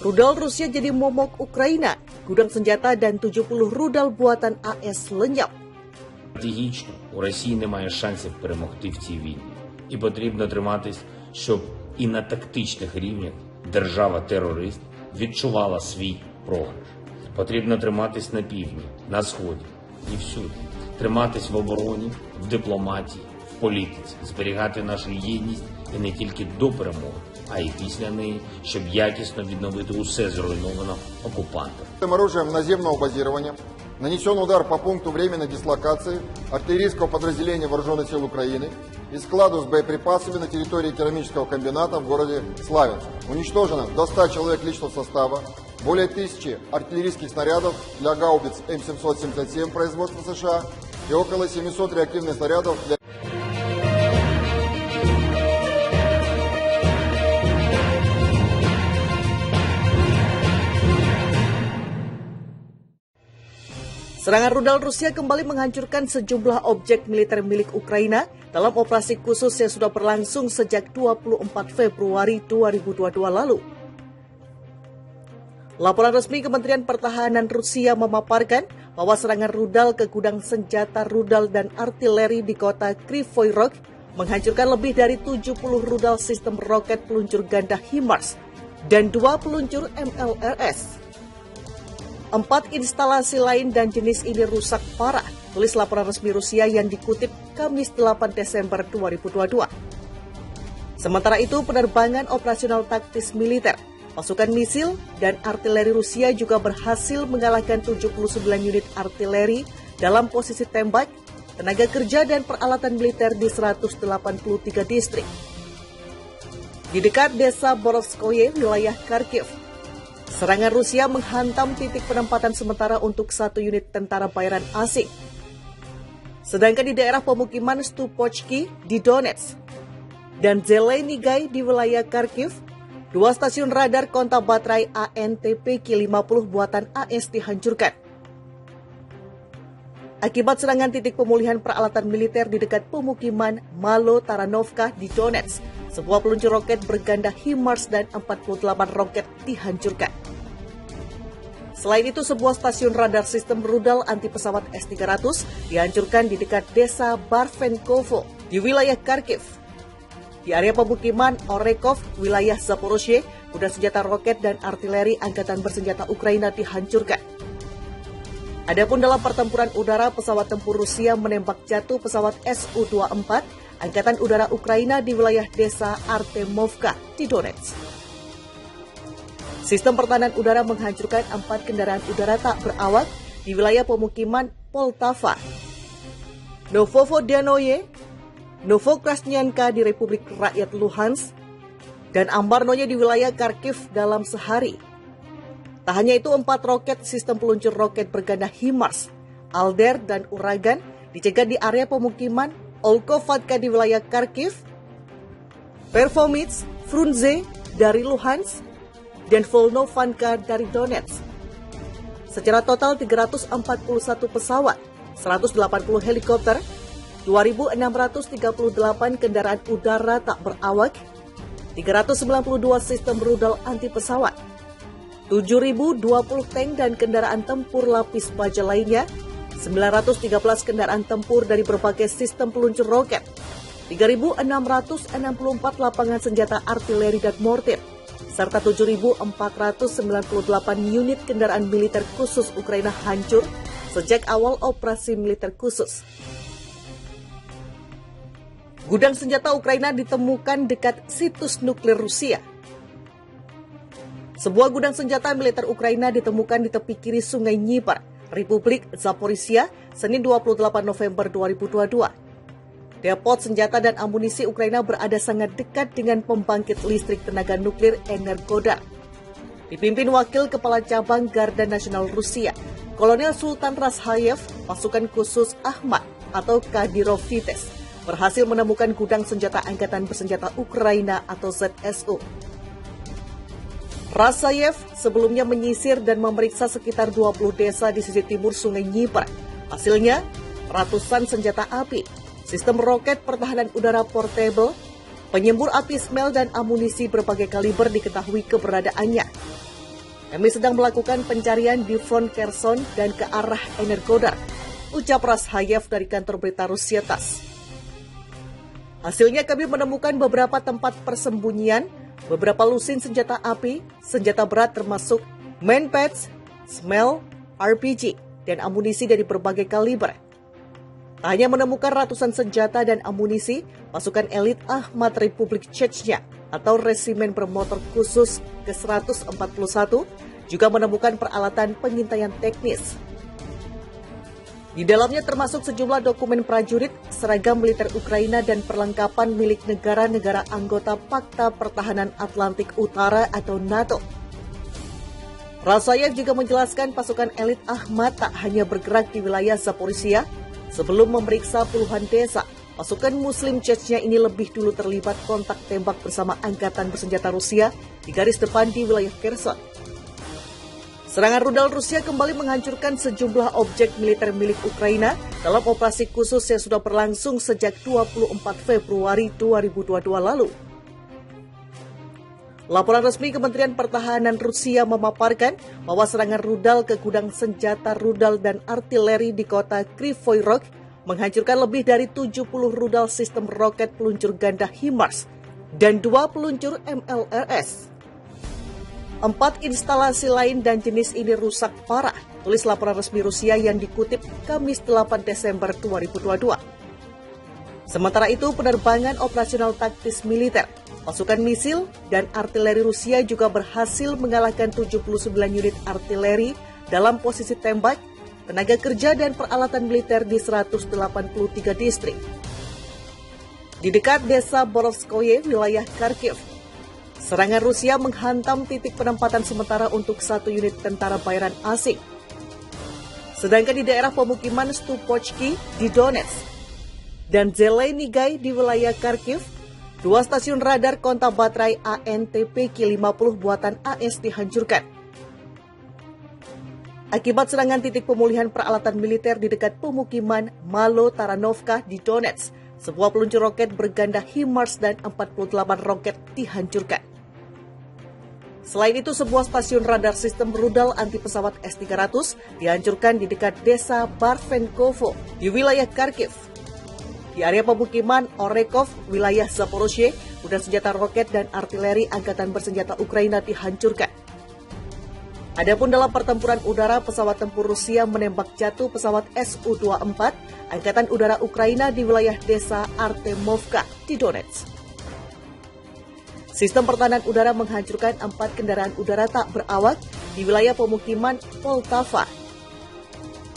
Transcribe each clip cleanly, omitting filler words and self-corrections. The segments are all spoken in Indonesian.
Rudal Rusia jadi momok Ukraina, gudang senjata dan 70 rudal buatan AS lenyap. Стратегічно у Росії немає шансів перемогти в цій війні. І потрібно триматись, щоб і на тактичних рівнях держава-терорист відчувала свій програш. Потрібно триматись на півдні, на сході і всюди. Триматись в обороні, в дипломатії, в політиці, зберігати нашу єдність і не тільки до перемоги, а й після неї, щоб якісно відновити усе зруйновано окупантом. Оружием наземного базирования нанесен удар по пункту временной дислокации артиллерийского подразделения Вооруженных сил Украины и складу с боеприпасами на территории керамического комбината в городе Славянск. Уничтожено до 100 человек личного состава, более 1000 артиллерийских снарядов для гаубиц М777 производства США и около 700 реактивных снарядов для... Serangan rudal Rusia kembali menghancurkan sejumlah objek militer milik Ukraina dalam operasi khusus yang sudah berlangsung sejak 24 Februari 2022 lalu. Laporan resmi Kementerian Pertahanan Rusia memaparkan bahwa serangan rudal ke gudang senjata rudal dan artileri di kota Kryvyi Rog menghancurkan lebih dari 70 rudal sistem roket peluncur ganda HIMARS dan 2 peluncur MLRS. 4 instalasi lain dan jenis ini rusak parah, tulis laporan resmi Rusia yang dikutip Kamis 8 Desember 2022. Sementara itu, penerbangan operasional taktis militer, pasukan misil, dan artileri Rusia juga berhasil mengalahkan 79 unit artileri dalam posisi tembak, tenaga kerja, dan peralatan militer di 183 distrik. Di dekat desa Borovskoye, wilayah Kharkiv, serangan Rusia menghantam titik penempatan sementara untuk 1 unit tentara bayaran asing. Sedangkan di daerah pemukiman Stupochki di Donetsk dan Zelenigay di wilayah Kharkiv, 2 stasiun radar kontak baterai ANTPK-50 buatan AS dihancurkan. Akibat serangan titik pemulihan peralatan militer di dekat pemukiman Malo-Taranovka di Donetsk, sebuah peluncur roket berganda HIMARS dan 48 roket dihancurkan. Selain itu, sebuah stasiun radar sistem rudal anti-pesawat S-300 dihancurkan di dekat desa Barvenkovo di wilayah Kharkiv. Di area pemukiman Orekov, wilayah Zaporozhye, gudang senjata roket dan artileri angkatan bersenjata Ukraina dihancurkan. Adapun dalam pertempuran udara, pesawat tempur Rusia menembak jatuh pesawat Su-24 Angkatan Udara Ukraina di wilayah desa Artemovka di Donetsk. Sistem pertahanan udara menghancurkan 4 kendaraan udara tak berawak di wilayah pemukiman Poltava, Novovodanoye, Novokrasnyanka di Republik Rakyat Luhansk, dan Ambarnoye di wilayah Kharkiv dalam sehari. Tak hanya itu, 4 roket sistem peluncur roket berganda HIMARS, Alder, dan Uragan dicegat di area pemukiman Olkovatka di wilayah Kharkiv, Pervomits, Frunze dari Luhansk, dan Volnovanka dari Donetsk. Secara total 341 pesawat, 180 helikopter, 2.638 kendaraan udara tak berawak, 392 sistem rudal anti pesawat, 7.020 tank dan kendaraan tempur lapis baja lainnya, 913 kendaraan tempur dari berbagai sistem peluncur roket, 3.664 lapangan senjata artileri dan mortir, serta 7.498 unit kendaraan militer khusus Ukraina hancur sejak awal operasi militer khusus. Gudang senjata Ukraina ditemukan dekat situs nuklir Rusia. Sebuah gudang senjata militer Ukraina ditemukan di tepi kiri Sungai Dnieper, Republik Zaporizhia, Senin 28 November 2022. Depot senjata dan amunisi Ukraina berada sangat dekat dengan pembangkit listrik tenaga nuklir Energodar. Dipimpin Wakil Kepala Cabang Garda Nasional Rusia, Kolonel Sultan Razhayev, pasukan khusus Ahmad atau Kadyrovites berhasil menemukan gudang senjata Angkatan Bersenjata Ukraina atau ZSU. Razhayev sebelumnya menyisir dan memeriksa sekitar 20 desa di sisi timur Sungai Dnieper. Hasilnya, ratusan senjata api, sistem roket pertahanan udara portable, penyembur api smell dan amunisi berbagai kaliber diketahui keberadaannya. Kami sedang melakukan pencarian di front Kherson dan ke arah Energodar, ucap Rashayev dari kantor berita Rusia TASS. Hasilnya kami menemukan beberapa tempat persembunyian, beberapa lusin senjata api, senjata berat termasuk manpads, smell, RPG, dan amunisi dari berbagai kaliber. Tak hanya menemukan ratusan senjata dan amunisi, pasukan elit Ahmad Republik Chechnya atau Resimen Bermotor Khusus ke-141 juga menemukan peralatan pengintaian teknis. Di dalamnya termasuk sejumlah dokumen prajurit, seragam militer Ukraina dan perlengkapan milik negara-negara anggota Pakta Pertahanan Atlantik Utara atau NATO. Rashayev juga menjelaskan pasukan elit Ahmad tak hanya bergerak di wilayah Zaporizhia. Sebelum memeriksa puluhan desa, pasukan Muslim Chechnya ini lebih dulu terlibat kontak tembak bersama angkatan bersenjata Rusia di garis depan di wilayah Kherson. Serangan rudal Rusia kembali menghancurkan sejumlah objek militer milik Ukraina dalam operasi khusus yang sudah berlangsung sejak 24 Februari 2022 lalu. Laporan resmi Kementerian Pertahanan Rusia memaparkan bahwa serangan rudal ke gudang senjata rudal dan artileri di kota Kryvyi Rog menghancurkan lebih dari 70 rudal sistem roket peluncur ganda HIMARS dan 2 peluncur MLRS. 4 instalasi lain dan jenis ini rusak parah, tulis laporan resmi Rusia yang dikutip Kamis 8 Desember 2022. Sementara itu, penerbangan operasional taktis militer, pasukan misil, dan artileri Rusia juga berhasil mengalahkan 79 unit artileri dalam posisi tembak, tenaga kerja, dan peralatan militer di 183 distrik. Di dekat desa Borovskoye, wilayah Kharkiv, serangan Rusia menghantam titik penempatan sementara untuk 1 unit tentara bayaran asing. Sedangkan di daerah pemukiman Stupochki di Donetsk dan Zelenigay di wilayah Kharkiv, 2 stasiun radar konta baterai ANTP-50 buatan AS dihancurkan. Akibat serangan titik pemulihan peralatan militer di dekat pemukiman Malo Taranovka di Donetsk, sebuah peluncur roket berganda HIMARS dan 48 roket dihancurkan. Selain itu, sebuah stasiun radar sistem rudal anti pesawat S-300 dihancurkan di dekat desa Barvenkovo di wilayah Kharkiv. Di area pemukiman Orekov, wilayah Zaporizhia, gudang senjata roket dan artileri angkatan bersenjata Ukraina dihancurkan. Adapun dalam pertempuran udara, pesawat tempur Rusia menembak jatuh pesawat Su-24 angkatan udara Ukraina di wilayah desa Artemovka di Donetsk. Sistem pertahanan udara menghancurkan 4 kendaraan udara tak berawak di wilayah pemukiman Poltava,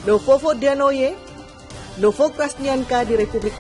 Novovodianoye, Novokrasnyanka di Republik